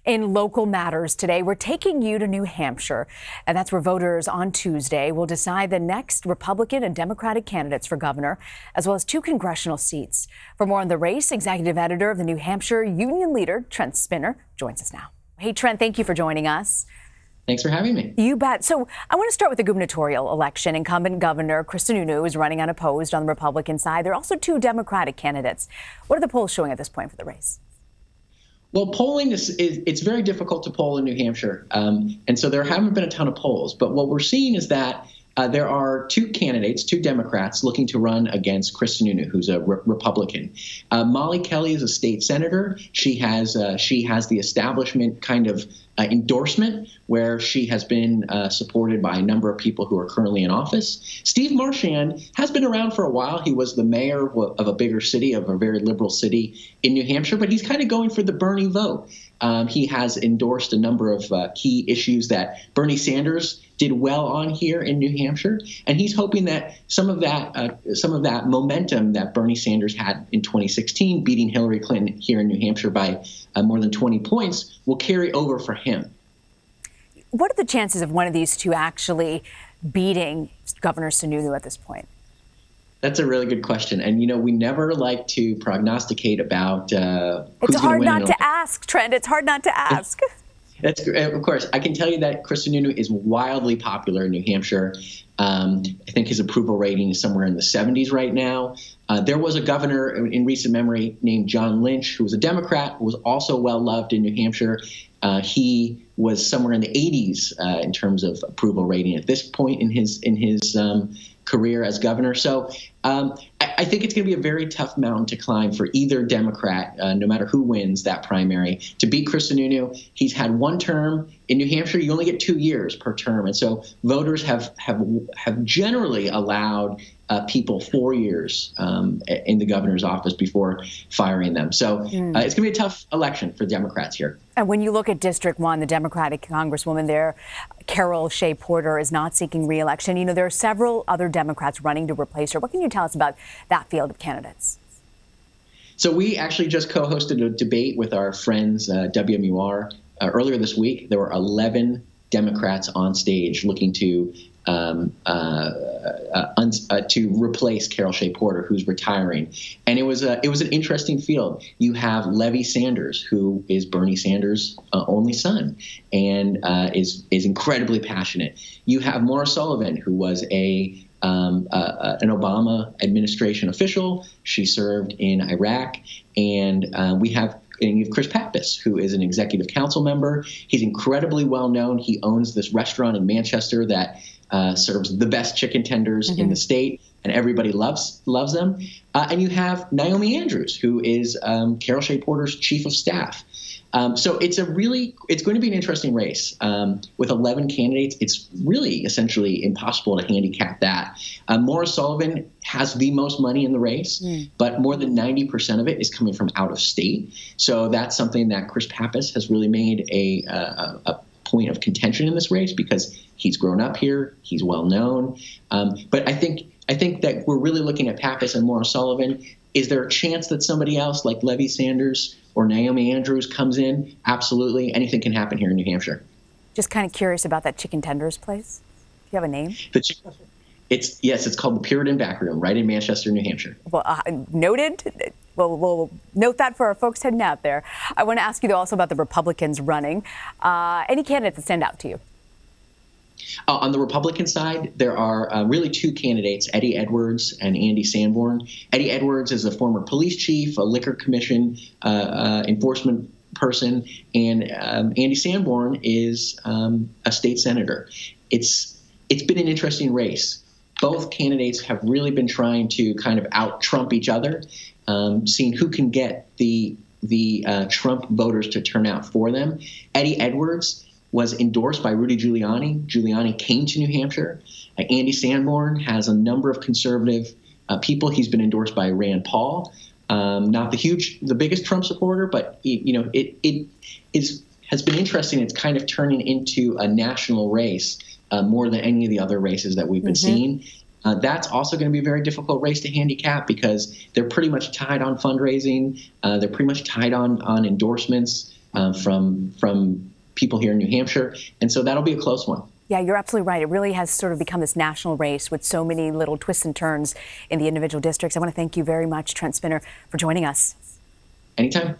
In local matters today, we're taking you to New Hampshire, and that's where voters on Tuesday will decide the next Republican and Democratic candidates for governor, as well as 2 congressional seats. For more on the race, executive editor of the New Hampshire Union Leader, Trent Spiner, joins us now. Hey, Trent, thank you for joining us. Thanks for having me. You bet. So I want to start with the gubernatorial election. Incumbent Governor Sununu is running unopposed on the Republican side. There are also 2 Democratic candidates. What are the polls showing at this point for the race? Well, polling it's very difficult to poll in New Hampshire, and so there haven't been a ton of polls. But what we're seeing is that there are 2 candidates, 2 Democrats, looking to run against Sununu, who's a Republican. Molly Kelly is a state senator. She has the establishment kind of endorsement, where she has been supported by a number of people who are currently in office. Steve Marchand has been around for a while. He was the mayor of a bigger city, of a very liberal city in New Hampshire, but he's kind of going for the Bernie vote. He has endorsed a number of key issues that Bernie Sanders did well on here in New Hampshire, and he's hoping that some of that momentum that Bernie Sanders had in 2016, beating Hillary Clinton here in New Hampshire by more than 20 points, will carry over for him. What are the chances of one of these 2 actually beating Governor Sununu at this point? That's a really good question. And, you know, we never like to prognosticate about It's hard not to ask, Trent. It's hard not to ask. That's, of course, I can tell you that Sununu is wildly popular in New Hampshire. I think his approval rating is somewhere in the 70s right now. There was a governor in recent memory named John Lynch, who was a Democrat, who was also well-loved in New Hampshire. He was somewhere in the 80s in terms of approval rating at this point in his career as governor. So I think it's going to be a very tough mountain to climb for either Democrat, no matter who wins that primary, to beat Sununu. He's had 1 term. In New Hampshire, you only get 2 years per term. And so voters have generally allowed people 4 years in the governor's office before firing them. So it's going to be a tough election for Democrats here. And when you look at District 1, the Democratic Congresswoman there, Carol Shea Porter, is not seeking re-election. You know, there are several other Democrats running to replace her. What can you tell us about that field of candidates? So we actually just co-hosted a debate with our friends WMUR earlier this week. There were 11 Democrats on stage looking to replace Carol Shea Porter, who's retiring, and it was an interesting field. You have Levy Sanders, who is Bernie Sanders' only son, and is incredibly passionate. You have Maura Sullivan, who was an Obama administration official. She served in Iraq, and you have Chris Pappas, who is an executive council member. He's incredibly well known. He owns this restaurant in Manchester that serves the best chicken tenders in the state, and everybody loves them. And you have Naomi Andrews, who is Carol Shea Porter's chief of staff. So it's going to be an interesting race. With 11 candidates, it's really essentially impossible to handicap that. Maura Sullivan has the most money in the race, but more than 90% of it is coming from out of state. So that's something that Chris Pappas has really made a point of contention in this race, because he's grown up here, he's well known. But I think that we're really looking at Pappas and Maura Sullivan. Is there a chance that somebody else like Levy Sanders or Naomi Andrews comes in? Absolutely. Anything can happen here in New Hampshire. Just kind of curious about that chicken tenders place. Do you have a name? It's called the Puritan Backroom, right in Manchester, New Hampshire. Well, noted. We'll note that for our folks heading out there. I want to ask you though also about the Republicans running. Any candidates that stand out to you? On the Republican side, there are really 2 candidates, Eddie Edwards and Andy Sanborn. Eddie Edwards is a former police chief, a liquor commission enforcement person, and Andy Sanborn is a state senator. It's been an interesting race. Both candidates have really been trying to kind of out-Trump each other, seeing who can get the Trump voters to turn out for them. Eddie Edwards was endorsed by Rudy Giuliani. Giuliani came to New Hampshire. Andy Sanborn has a number of conservative people. He's been endorsed by Rand Paul. Not the biggest Trump supporter, but it has been interesting. It's kind of turning into a national race more than any of the other races that we've been seeing. That's also going to be a very difficult race to handicap because they're pretty much tied on fundraising. They're pretty much tied on endorsements. from people here in New Hampshire. And so that'll be a close one. Yeah, you're absolutely right. It really has sort of become this national race with so many little twists and turns in the individual districts. I want to thank you very much, Trent Spiner, for joining us. Anytime.